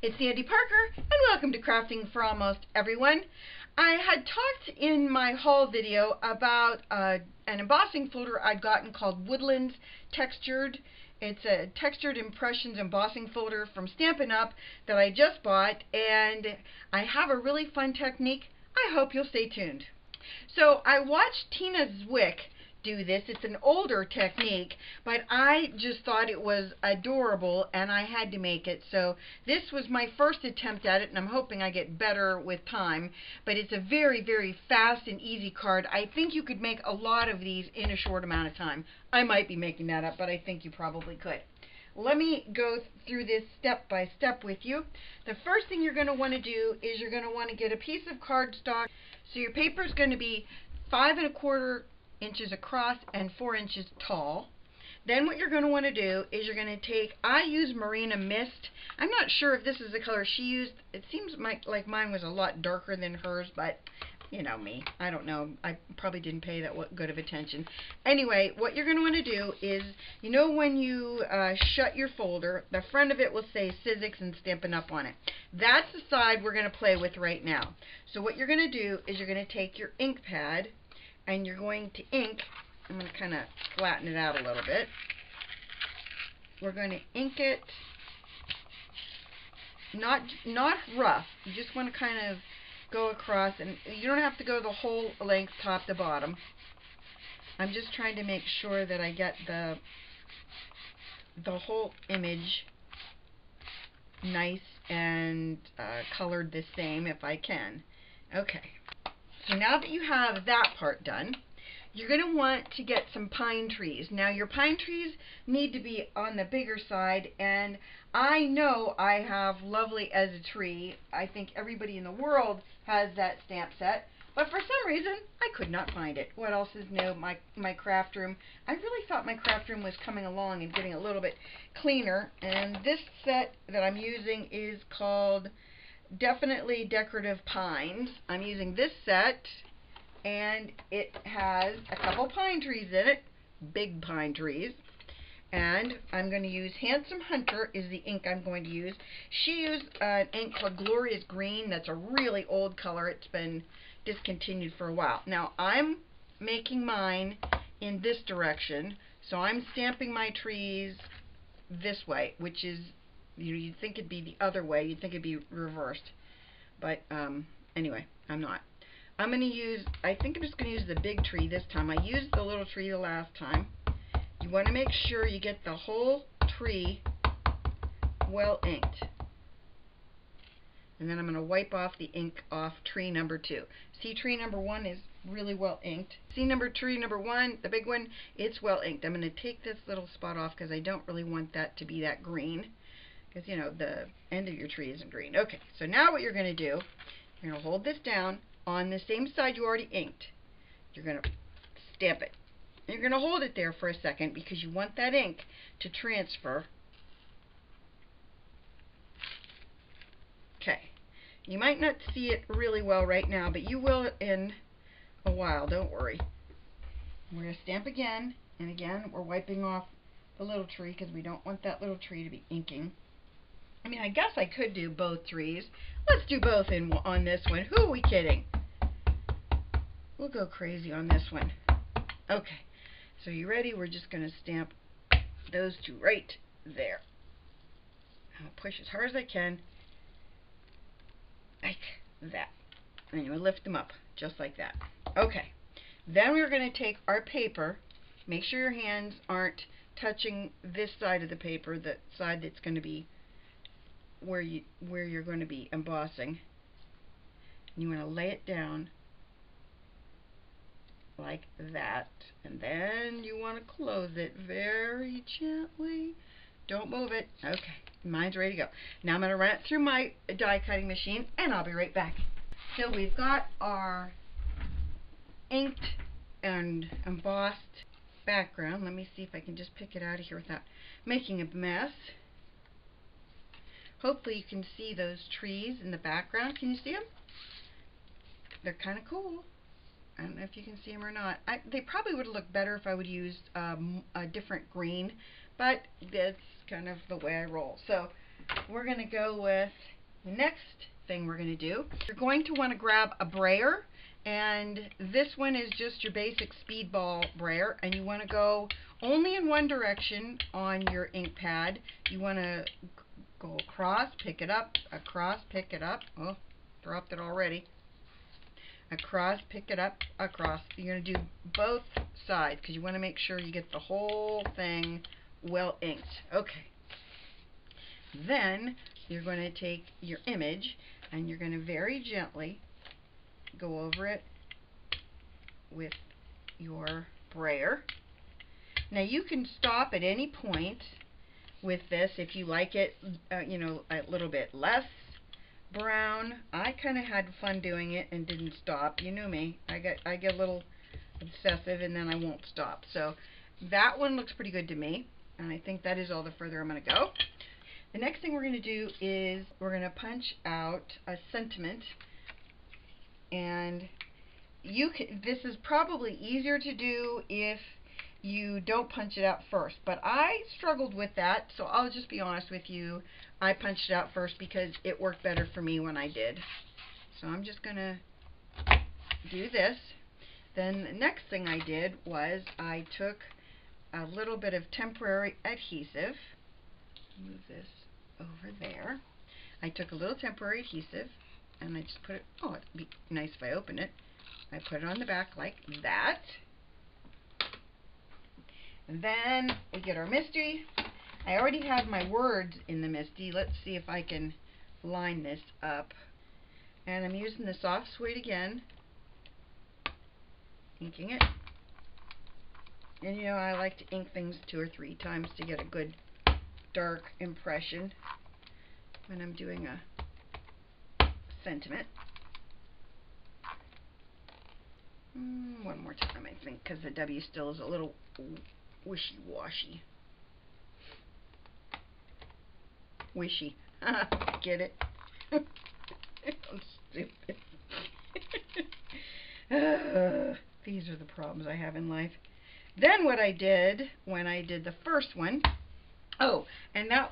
It's Sandy Parker, and welcome to Crafting for Almost Everyone. I had talked in my haul video about an embossing folder I'd gotten called Woodlands Textured. It's a textured impressions embossing folder from Stampin' Up! That I just bought, and I have a really fun technique. I hope you'll stay tuned. So I watched Tina Zwick do this. It's an older technique, but I just thought it was adorable and I had to make it. So this was my first attempt at it, and I'm hoping I get better with time. But it's a very, very fast and easy card. I think you could make a lot of these in a short amount of time. I might be making that up, but I think you probably could. Let me go through this step by step with you. The first thing you're going to want to do is you're going to want to get a piece of cardstock. So your paper is going to be 5 1/4 inches across and 4 inches tall. Then what you're going to want to do is you're going to take, I use Marina Mist. I'm not sure if this is the color she used. It seems like mine was a lot darker than hers, but you know me. I don't know. I probably didn't pay that good of attention. Anyway, what you're going to want to do is, you know when you shut your folder, the front of it will say Sizzix and Stampin' Up! On it. That's the side we're going to play with right now. So what you're going to do is you're going to take your ink pad and you're going to ink. I'm going to kind of flatten it out a little bit. We're going to ink it, not rough. You just want to kind of go across, and you don't have to go the whole length top to bottom. I'm just trying to make sure that I get the whole image nice and colored the same if I can. Okay. So now that you have that part done, you're going to want to get some pine trees. Now your pine trees need to be on the bigger side, and I know I have Lovely as a Tree. I think everybody in the world has that stamp set, but for some reason I could not find it. What else is new? My craft room. I really thought my craft room was coming along and getting a little bit cleaner, and this set that I'm using is called Definitely Decorative Pines. I'm using this set, and it has a couple pine trees in it, big pine trees. And I'm going to use Handsome Hunter is the ink I'm going to use. She used an ink called Glorious Green. That's a really old color. It's been discontinued for a while. Now I'm making mine in this direction, so I'm stamping my trees this way, which is, you'd think it'd be the other way. You'd think it'd be reversed. But anyway, I'm not. I'm going to use, I think I'm just going to use the big tree this time. I used the little tree the last time. You want to make sure you get the whole tree well inked. And then I'm going to wipe off the ink off tree number 2. See, tree number 1 is really well inked. See tree number 1, the big one, it's well inked. I'm going to take this little spot off because I don't really want that to be that green. Because, you know, the end of your tree isn't green. Okay, so now what you're going to do, you're going to hold this down on the same side you already inked. You're going to stamp it. And you're going to hold it there for a second because you want that ink to transfer. Okay. You might not see it really well right now, but you will in a while. Don't worry. We're going to stamp again, and again we're wiping off the little tree because we don't want that little tree to be inking. I mean, I guess I could do both trees. Let's do both on this one. Who are we kidding? We'll go crazy on this one. Okay. So you ready? We're just going to stamp those two right there. I'll push as hard as I can. Like that. And you lift them up just like that. Okay. Then we're going to take our paper. Make sure your hands aren't touching this side of the paper, the side that's going to be where you're going to be embossing. And you want to lay it down like that, and then you want to close it very gently. Don't move it. Okay, mine's ready to go. Now I'm going to run it through my die cutting machine, and I'll be right back. So we've got our inked and embossed background. Let me see if I can just pick it out of here without making a mess. Hopefully you can see those trees in the background. Can you see them? They're kind of cool. I don't know if you can see them or not. They probably would look better if I would use a different green, but that's kind of the way I roll. So we're going to go with the next thing we're going to do. You're going to want to grab a brayer, and this one is just your basic speedball brayer, and you want to go only in one direction on your ink pad. You want to go across, pick it up, across, pick it up. Oh, dropped it already. Across, pick it up, across. You're going to do both sides because you want to make sure you get the whole thing well inked. Okay. Then you're going to take your image and you're going to very gently go over it with your brayer. Now you can stop at any point with this if you like it, you know, a little bit less brown. I kind of had fun doing it and didn't stop. You know me. I get a little obsessive and then I won't stop. So that one looks pretty good to me, and I think that is all the further I'm going to go. The next thing we're going to do is we're going to punch out a sentiment, and this is probably easier to do if you don't punch it out first, but I struggled with that, so I'll just be honest with you. I punched it out first because it worked better for me when I did. So I'm just going to do this. Then the next thing I did was I took a little bit of temporary adhesive. Move this over there. I took a little temporary adhesive and I just put it, oh, it'd be nice if I opened it. I put it on the back like that. And then we get our MISTI. I already have my words in the MISTI. Let's see if I can line this up. And I'm using the soft suede again, inking it. And you know, I like to ink things 2 or 3 times to get a good dark impression when I'm doing a sentiment. One more time, I think, because the W still is a little wishy-washy. Wishy. Get it? I'm stupid. These are the problems I have in life. Then what I did when I did the first one, oh, and that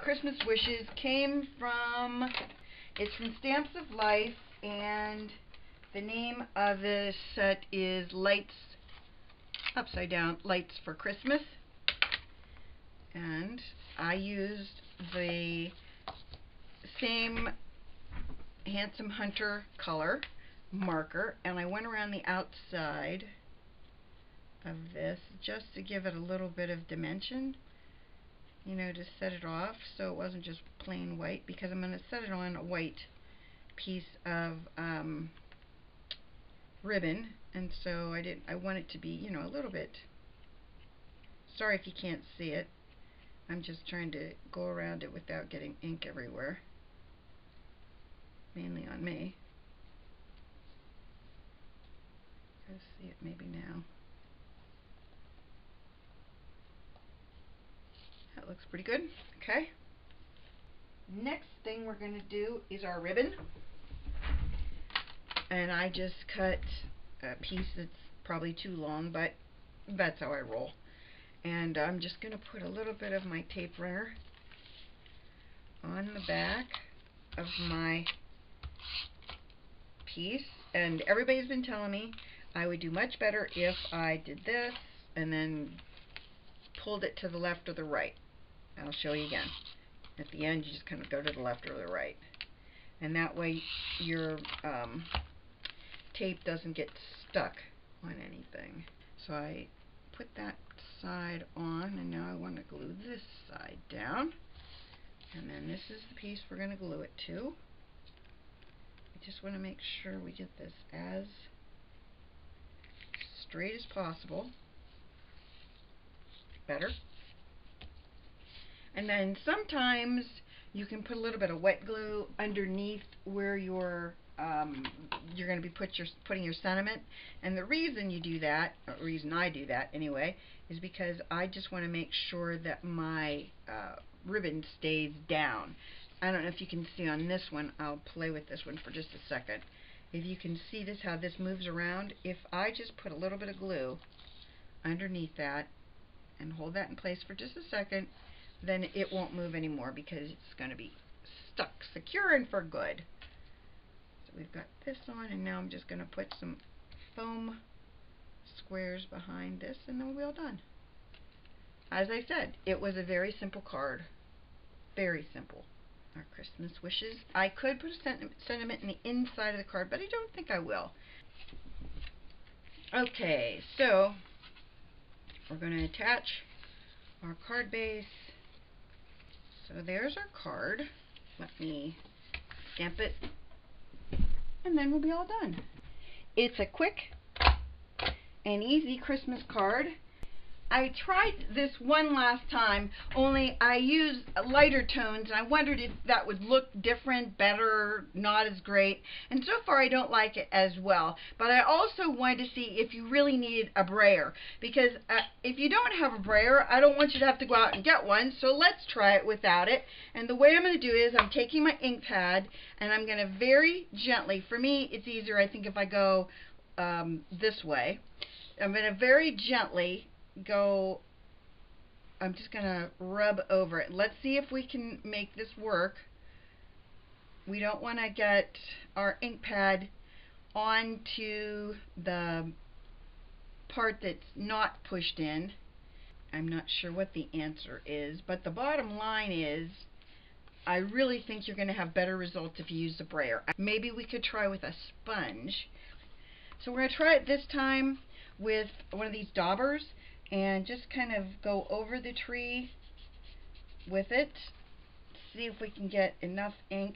Christmas Wishes came from, it's from Stamps of Life, and the name of the set is Lights, upside down, Lights for Christmas. And I used the same Handsome Hunter color marker, and I went around the outside of this just to give it a little bit of dimension, you know, to set it off so it wasn't just plain white, because I'm going to set it on a white piece of ribbon, and so I want it to be, you know, a little bit, sorry if you can't see it, I'm just trying to go around it without getting ink everywhere, mainly on me. Let's see it maybe now. That looks pretty good. Okay. Next thing we're going to do is our ribbon. And I just cut a piece that's probably too long, but that's how I roll. And I'm just going to put a little bit of my tape runner on the back of my piece. And everybody's been telling me I would do much better if I did this and then pulled it to the left or the right. I'll show you again. At the end, you just kind of go to the left or the right. And that way your tape doesn't get stuck on anything. So I put that side on, and now I want to glue this side down. And then this is the piece we're going to glue it to. I just want to make sure we get this as straight as possible. Better. And then sometimes you can put a little bit of wet glue underneath where you're going to be putting your sentiment. And the reason you do that, or the reason I do that anyway, is because I just want to make sure that my ribbon stays down. I don't know if you can see on this one. I'll play with this one for just a second. If you can see this, how this moves around, if I just put a little bit of glue underneath that and hold that in place for just a second, then it won't move anymore because it's going to be stuck secure and for good. So we've got this on, and now I'm just going to put some foam squares behind this, and then we'll be all done. As I said, it was a very simple card. Very simple. Our Christmas wishes. I could put a sentiment in the inside of the card, but I don't think I will. Okay, so we're going to attach our card base. So there's our card. Let me stamp it, and then we'll be all done. It's a quick and easy Christmas card. I tried this one last time, only I used lighter tones, and I wondered if that would look different, better, not as great. And so far I don't like it as well. But I also wanted to see if you really needed a brayer, because if you don't have a brayer, I don't want you to have to go out and get one. So let's try it without it. And the way I'm going to do is I'm taking my ink pad, and I'm going to very gently, for me it's easier I think if I go this way. I'm going to very gently I'm just going to rub over it. Let's see if we can make this work. We don't want to get our ink pad onto the part that's not pushed in. I'm not sure what the answer is, but the bottom line is I really think you're going to have better results if you use the brayer. Maybe we could try with a sponge. So we're going to try it this time with one of these daubers, and just kind of go over the tree with it. See if we can get enough ink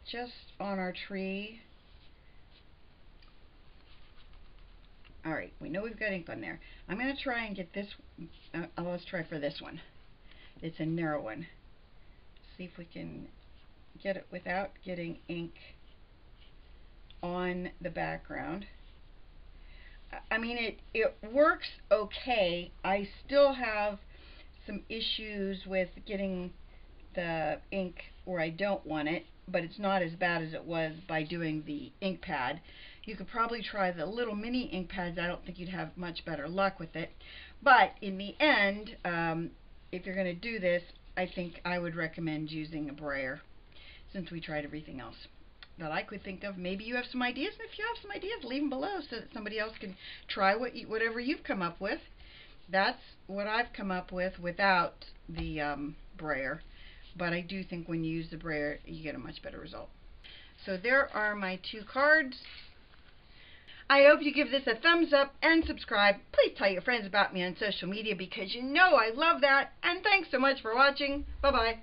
just on our tree. Alright, we know we've got ink on there. I'm going to try and get this, let's try for this one. It's a narrow one. See if we can get it without getting ink on the background. I mean, it works okay. I still have some issues with getting the ink where I don't want it, but it's not as bad as it was by doing the ink pad. You could probably try the little mini ink pads. I don't think you'd have much better luck with it. But in the end, if you're going to do this, I think I would recommend using a brayer, since we tried everything else that I could think of. Maybe you have some ideas, and if you have some ideas, leave them below so that somebody else can try whatever you've come up with. That's what I've come up with without the brayer, but I do think when you use the brayer, you get a much better result. So there are my two cards. I hope you give this a thumbs up and subscribe. Please tell your friends about me on social media, because you know I love that. And thanks so much for watching. Bye-bye.